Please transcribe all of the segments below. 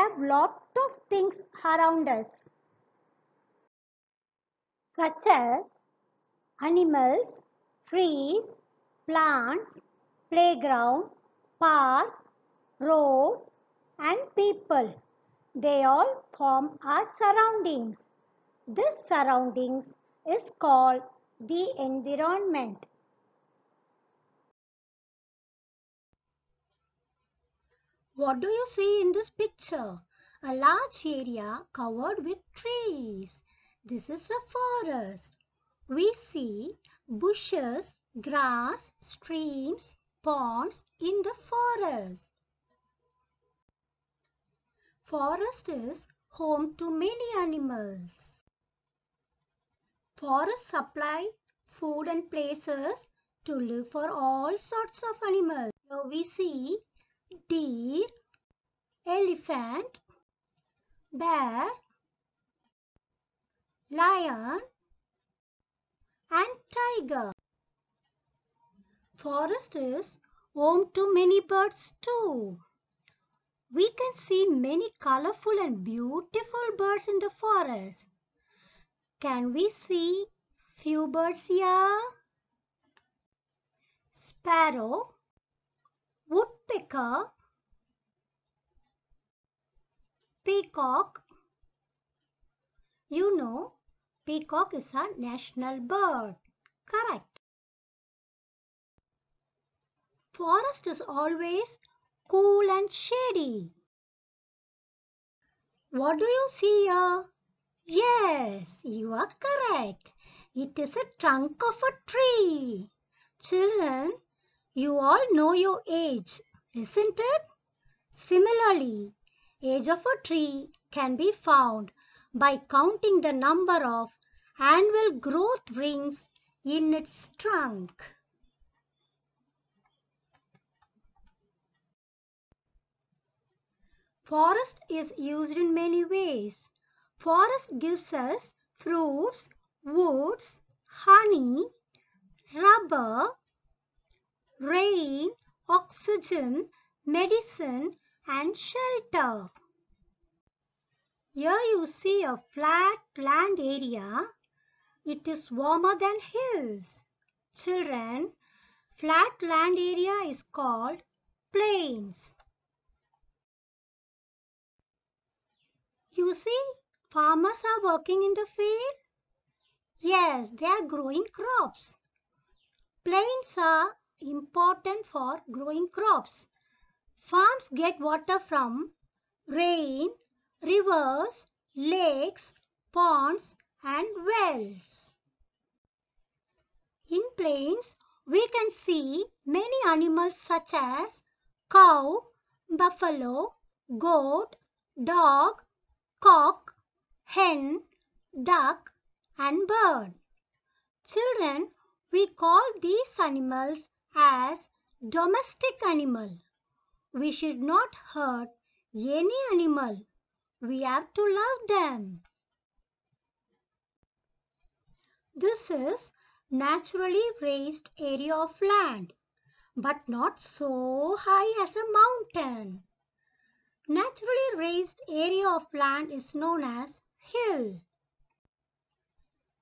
have lot of things around us, such as animals, trees, plants, playground, park, road, and people. They all form our surroundings. This surroundings is called the environment. What do you see in this picture? A large area covered with trees. This is a forest. We see bushes, grass, streams, ponds in the forest. Forest is home to many animals. Forests supply food and places to live for all sorts of animals. Here we see deer, elephant, bear, lion, and tiger. Forest is home to many birds too. We can see many colorful and beautiful birds in the forest. Can we see few birds here? Sparrow, woodpecker, peacock. You know, peacock is a national bird. Correct. Forest is always cool and shady. What do you see here? Yes, you are correct. It is a trunk of a tree. Children, you all know your age, isn't it? Similarly, age of a tree can be found by counting the number of annual growth rings in its trunk. Forest is used in many ways. Forest gives us fruits, woods, honey, rubber, rain, oxygen, medicine, and shelter. Here you see a flat land area. It is warmer than hills. Children, flat land area is called plains. You see, farmers are working in the field. Yes, they are growing crops. Plains are important for growing crops. Farms get water from rain, rivers, lakes, ponds, and wells. In plains, we can see many animals such as cow, buffalo, goat, dog, cock, hen, duck, and bird. Children, we call these animals as domestic animal. We should not hurt any animal. We have to love them. This is naturally raised area of land, but not so high as a mountain. Naturally raised area of land is known as hill.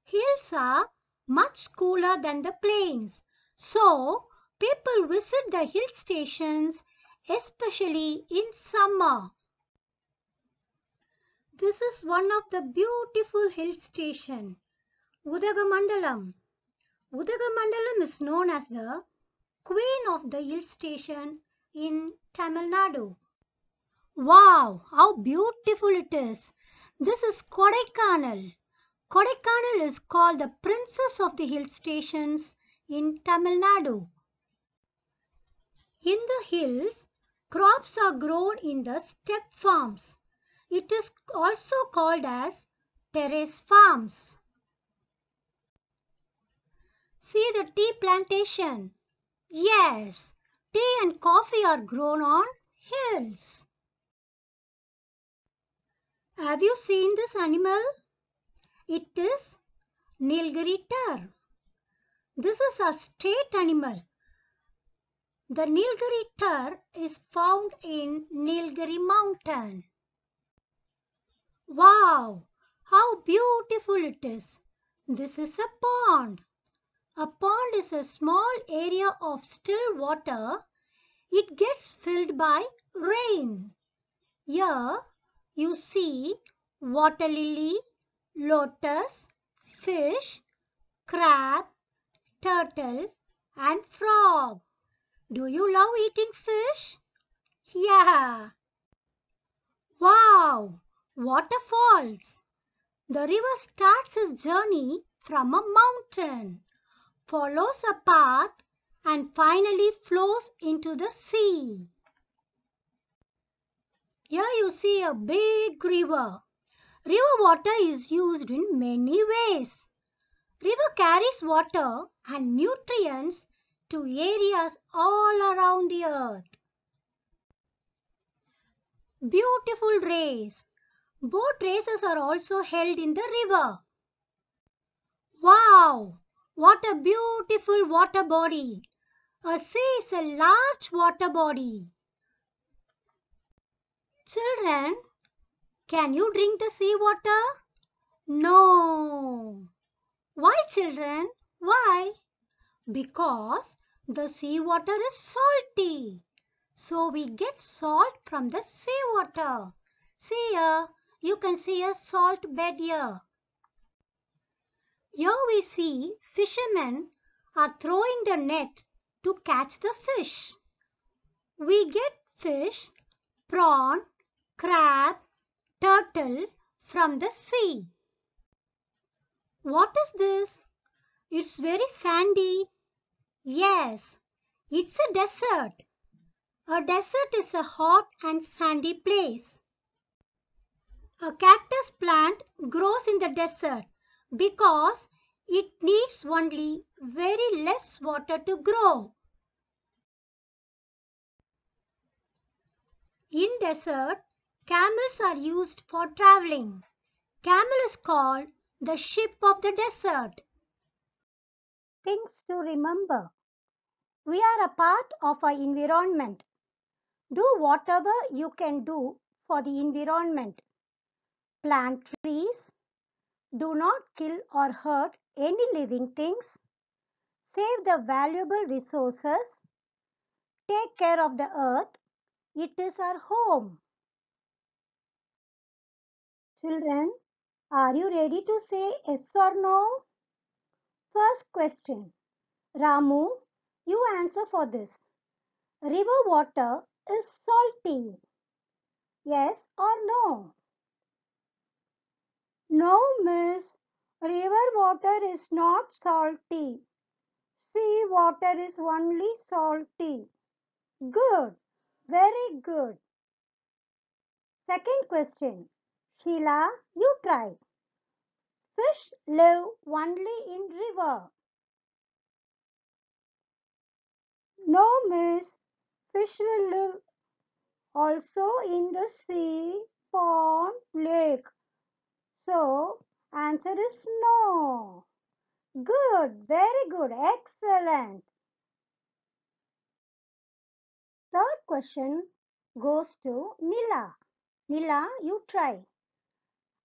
Hills are much cooler than the plains, so people visit the hill stations especially in summer. This is one of the beautiful hill station, Udagamandalam. Udagamandalam is known as the Queen of the Hill Station in Tamil Nadu. Wow, how beautiful it is! This is Kodaikanal. Kodaikanal is called the Princess of the Hill Stations in Tamil Nadu. In the hills, crops are grown in the step farms. It is also called as terrace farms. See the tea plantation. Yes, tea and coffee are grown on hills. Have you seen this animal? It is Nilgiri tahr. This is a state animal. The Nilgiri tahr is found in Nilgiri mountain. Wow, how beautiful it is. This is a pond. A pond is a small area of still water. It gets filled by rain. Here you see water lily, lotus, fish, crab, turtle, and frog. Do you love eating fish? Yeah. Wow! Waterfalls! The river starts its journey from a mountain, follows a path, and finally flows into the sea. Here you see a big river. River water is used in many ways. River carries water and nutrients to areas all around the earth. Beautiful race. Boat races are also held in the river. Wow! What a beautiful water body! A sea is a large water body. Children, can you drink the sea water? No. Why, children? Why? Because the sea water is salty. So we get salt from the sea water. See here, you can see a salt bed here. Here we see fishermen are throwing the net to catch the fish. We get fish, prawn, crab, turtle from the sea. What is this? It's very sandy. Yes, it's a desert. A desert is a hot and sandy place. A cactus plant grows in the desert because it needs only very less water to grow. In desert, camels are used for traveling. Camel is called the ship of the desert. Things to remember. We are a part of our environment. Do whatever you can do for the environment. Plant trees. Do not kill or hurt any living things. Save the valuable resources. Take care of the earth. It is our home. Children, are you ready to say yes or no? First question. Ramu, you answer for this. River water is salty. Yes or no? No, miss. River water is not salty. Sea water is only salty. Good. Very good. Second question. Sheila, you try. Fish live only in river. No, miss. Fish will live also in the sea, pond, lake. So, answer is no. Good, very good, excellent. Third question goes to Nila. Nila, you try.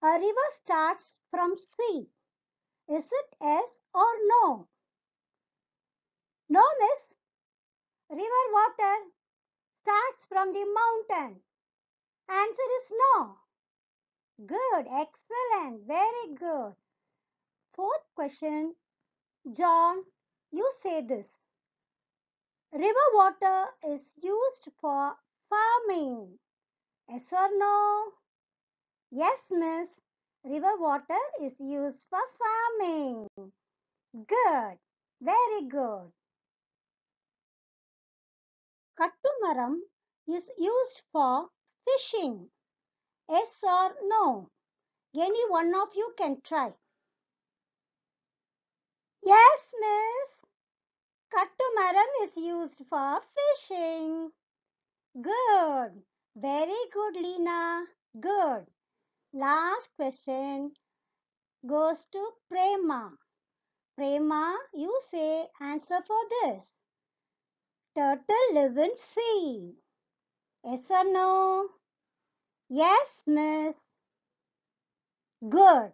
A river starts from sea. Is it yes or no? No, miss. River water starts from the mountain. Answer is no. Good, excellent, very good. Fourth question, John, you say this. River water is used for farming. Yes or no? Yes, miss. River water is used for farming. Good. Very good. Kattumaram is used for fishing. Yes or no? Any one of you can try. Yes, miss. Kattumaram is used for fishing. Good. Very good, Leena. Good. Last question goes to Prema. Prema, you say answer for this. Turtle live in sea. Yes or no? Yes, miss. Good.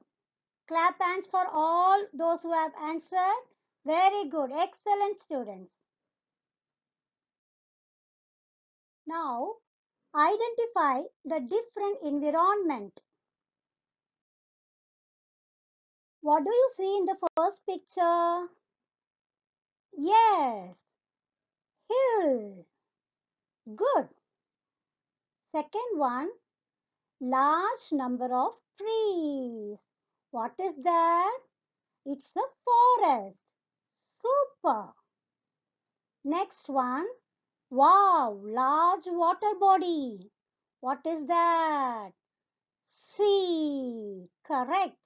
Clap hands for all those who have answered. Very good. Excellent students. Now, identify the different environment. What do you see in the first picture? Yes, hill. Good. Second one, large number of trees. What is that? It's a forest. Super. Next one, wow, large water body. What is that? Sea. Correct.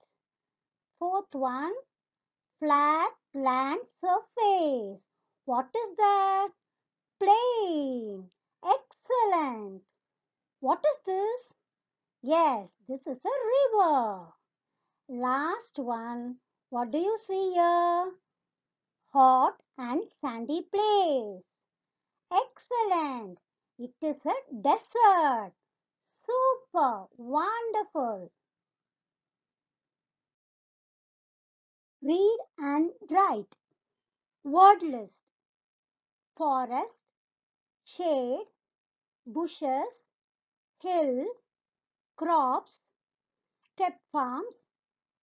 Fourth one, flat land surface. What is that? Plain. Excellent. What is this? Yes, this is a river. Last one. What do you see here? Hot and sandy place. Excellent. It is a desert. Super. Wonderful. Read and write. Word list. Forest, shade, bushes, hill, crops, step farms,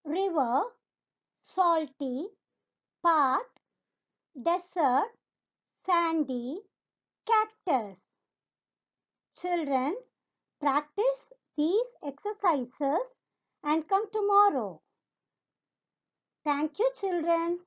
river, salty, path, desert, sandy, cactus. Children, practice these exercises and come tomorrow. Thank you, children.